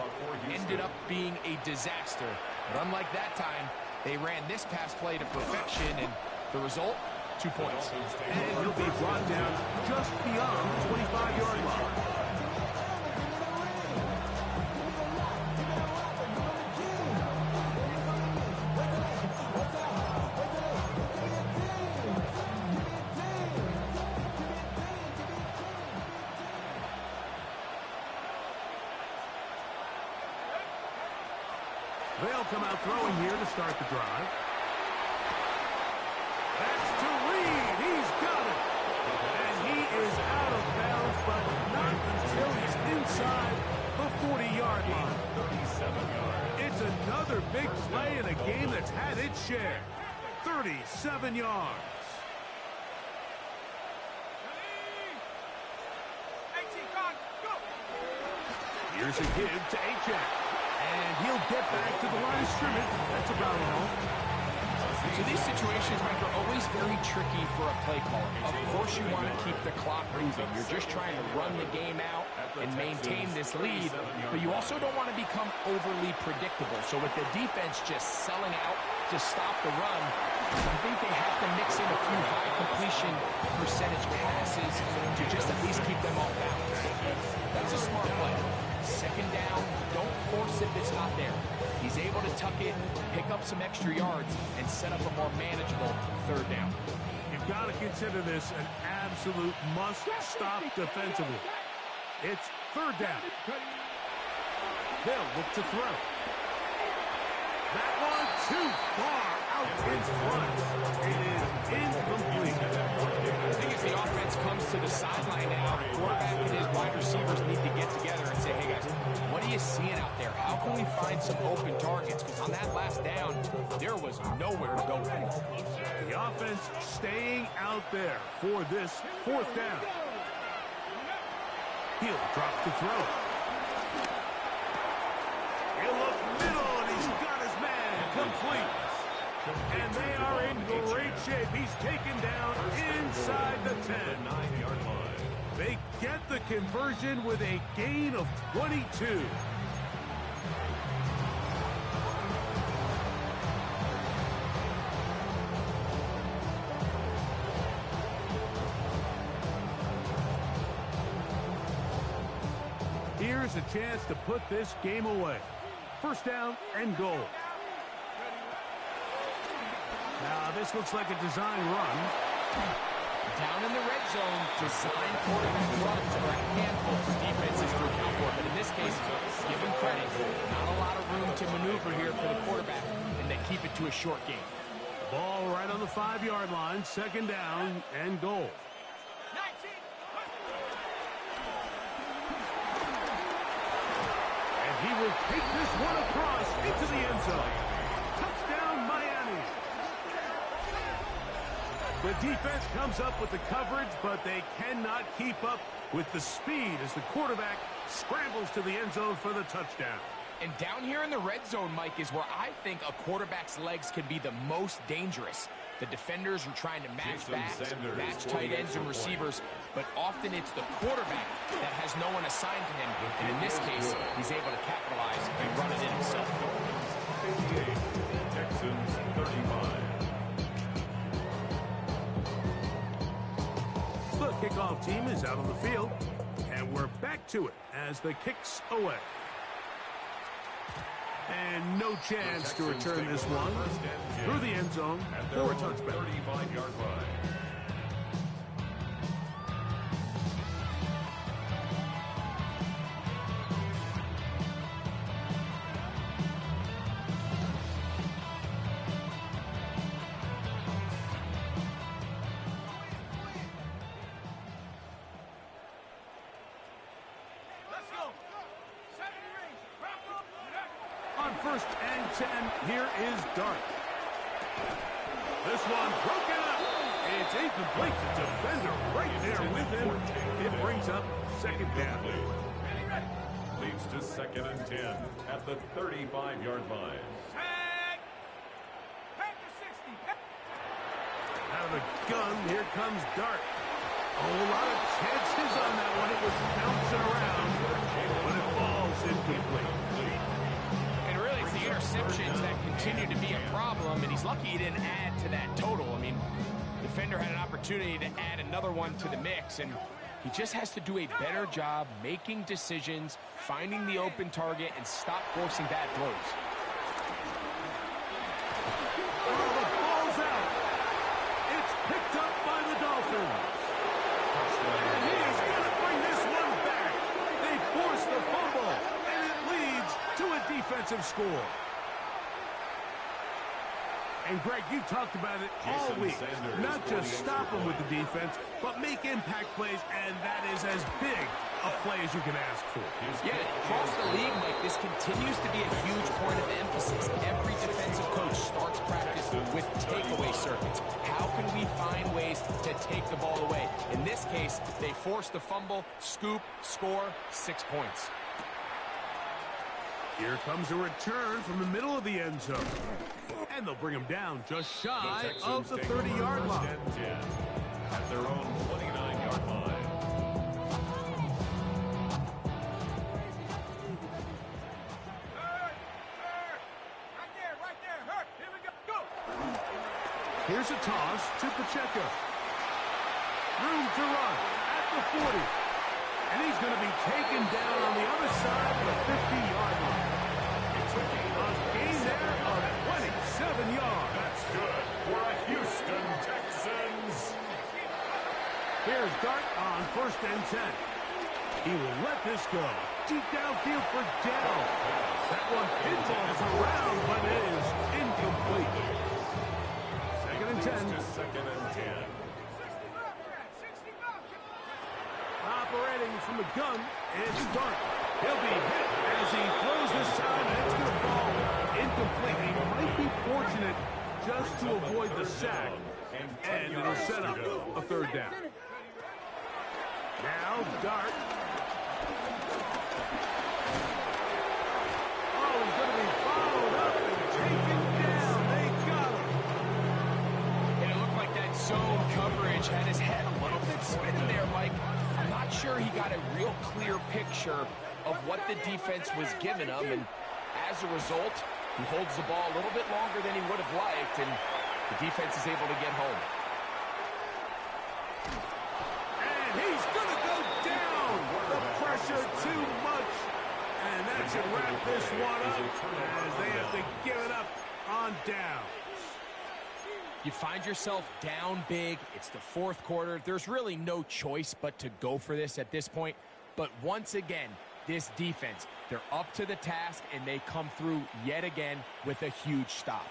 ended up being a disaster. But unlike that time, they ran this pass play to perfection, and the result, 2 points. And he'll be brought down just beyond the 25-yard line. They'll come out throwing here to start the drive. That's to Reed. He's got it. And he is out of bounds, but not until he's inside the 40-yard line. 37 yards. It's another big play in a game that's had its share. 37 yards. 18, gone, go! Here's a give to Achek. And he'll get back to the line of scrimmage. That's about all. So these situations, Mike, are always very tricky for a play caller. Of course you want to keep the clock moving. You're just trying to run the game out and maintain this lead, but you also don't want to become overly predictable. So with the defense just selling out to stop the run, I think they have to mix in a few high completion percentage passes to just at least keep them off balance. That's a smart play. Second down, don't force it if it's not there. He's able to tuck it, pick up some extra yards, and set up a more manageable third down. You've got to consider this an absolute must-stop defensively. It's third down. They'll look to throw. That one too far out in front. It is incomplete. I think as the offense comes to the sideline now, the quarterback and his wide receivers need to get together and say, hey guys, what are you seeing out there? How can we find some open targets? Because on that last down, there was nowhere to go. The offense staying out there for this fourth down. He'll drop to throw. He'll look middle, and he's got his man complete. And they are in great shape. He's taken down inside the 10. 9-yard line. They get the conversion with a gain of 22. Here's a chance to put this game away. First down and goal. Now, this looks like a design run. Down in the red zone, design quarterback runs are a handful for defenses to account for. But in this case, give him credit. Not a lot of room to maneuver here for the quarterback, and they keep it to a short game. Ball right on the 5-yard line. Second down and goal. 19. And he will take this one across into the end zone. Touchdown, Miami. The defense comes up with the coverage, but they cannot keep up with the speed as the quarterback scrambles to the end zone for the touchdown. And down here in the red zone, Mike, is where I think a quarterback's legs can be the most dangerous. The defenders are trying to match backs, match tight ends and receivers, but often it's the quarterback that has no one assigned to him. And in this case, he's able to capitalize and run it in himself. 58. Texans 35. The kickoff team is out on the field, and we're back to it as the kick's away. And no chance to return this one through the end zone for a touchback. 35-yard line. Let's go. 70 range. On first and 10, here is Dart. This one broken up. It's incomplete to defender right there with him. It brings up second down. Leads to second and 10 at the 35-yard line. Tag. Pack to 60. That'll of the gun. Here comes Dart. Oh, a lot of chances on that one. It was bouncing around, but it falls incomplete. And really, it's the interceptions that continue to be a problem, and he's lucky he didn't add to that total. I mean, defender had an opportunity to add another one to the mix, and he just has to do a better job making decisions, finding the open target, and stop forcing bad throws. Oh, the ball's out. It's picked up by the Dolphins. And he is going to bring this one back. They force the fumble, and it leads to a defensive score. And, Greg, you talked about it all week. Not just stop them with the defense, but make impact plays, and that is as big a play as you can ask for. Yeah, across the league, Mike, this continues to be a huge point of emphasis. Every defensive coach starts practice with takeaway circuits. How can we find ways to take the ball away? In this case, they force the fumble, scoop, score, 6 points. Here comes a return from the middle of the end zone. And they'll bring him down just shy of the 30-yard line. At their own 29-yard line. Right there, hurt. Here we go. Here's a toss to Pacheco. Room to run at the 40. And he's going to be taken down on the other side of the 50-yard line. A gain there of 27 yards. That's good for a Houston Texans. Here's Dart on 1st and 10. He will let this go. Deep downfield for Dell. That one pinballs around, but it is incomplete. 2nd and 10. To 2nd and 10. 60 bucks. Operating from the gun, it's Dart. He'll be hit as he throws this time, and it's going to fall incomplete. He might be fortunate just to avoid the sack, and it'll set up a 3rd down. Now Dart. Oh, he's going to be followed up and taken down. They got him. And it looked like that zone coverage had his head a little bit spinning there, Mike. I'm not sure he got a real clear picture of what the defense was giving him, and as a result, he holds the ball a little bit longer than he would have liked, and the defense is able to get home. And he's going to go down. The pressure too much. And that should wrap this one up as they have to give it up on downs. You find yourself down big. It's the 4th quarter. There's really no choice but to go for this at this point. But once again, this defense, they're up to the task, and they come through yet again with a huge stop.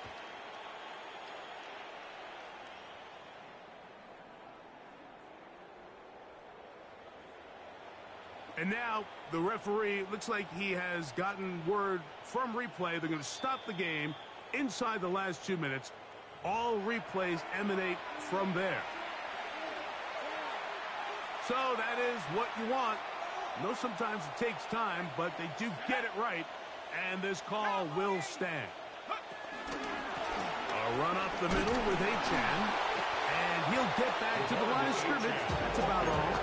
And now the referee looks like he has gotten word from replay. They're going to stop the game inside the last 2 minutes. All replays emanate from there. So that is what you want. I know sometimes it takes time, but they do get it right, and this call will stand. A run up the middle with Achan, and he'll get back to the line of scrimmage. That's about all.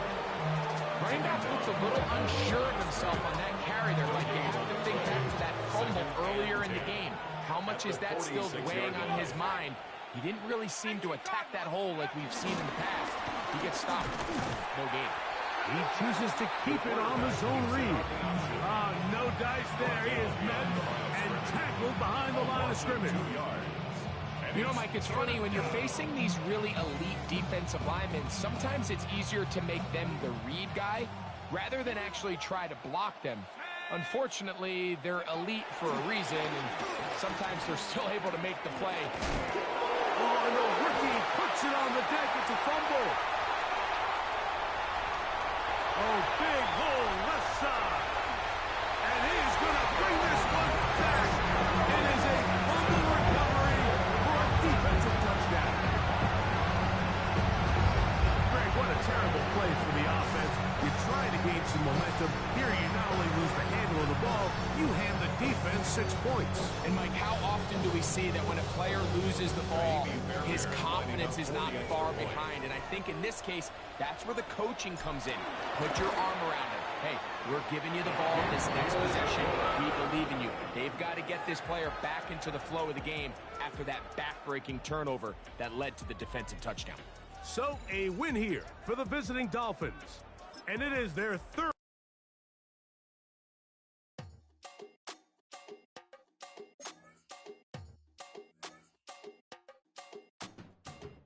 Running back looked a little unsure of himself on that carry there, Mike. You have to think back to that fumble earlier in the game. How much is that still weighing on his mind? He didn't really seem to attack that hole like we've seen in the past. He gets stopped. No gain. He chooses to keep it on the zone read. No dice there. He is met and tackled behind the line of scrimmage. You know, Mike, it's funny, when you're facing these really elite defensive linemen, sometimes it's easier to make them the read guy rather than actually try to block them. Unfortunately, they're elite for a reason, and sometimes they're still able to make the play. Oh, and the rookie puts it on the deck. It's a fumble. Oh, big hole left side. And he's going to bring this one back. It is a fumble recovery for a defensive touchdown. Greg, what a terrible play for the offense. You try to gain some momentum. Here you not only lose the handle of the ball, you hand the defense 6 points. And, Mike, how often do we see that when a player loses the ball, his confidence is not far behind? And I think in this case, that's where the coaching comes in. Put your arm around him. Hey, we're giving you the ball this next possession. We believe in you. They've got to get this player back into the flow of the game after that back-breaking turnover that led to the defensive touchdown. So a win here for the visiting Dolphins. And it is their third.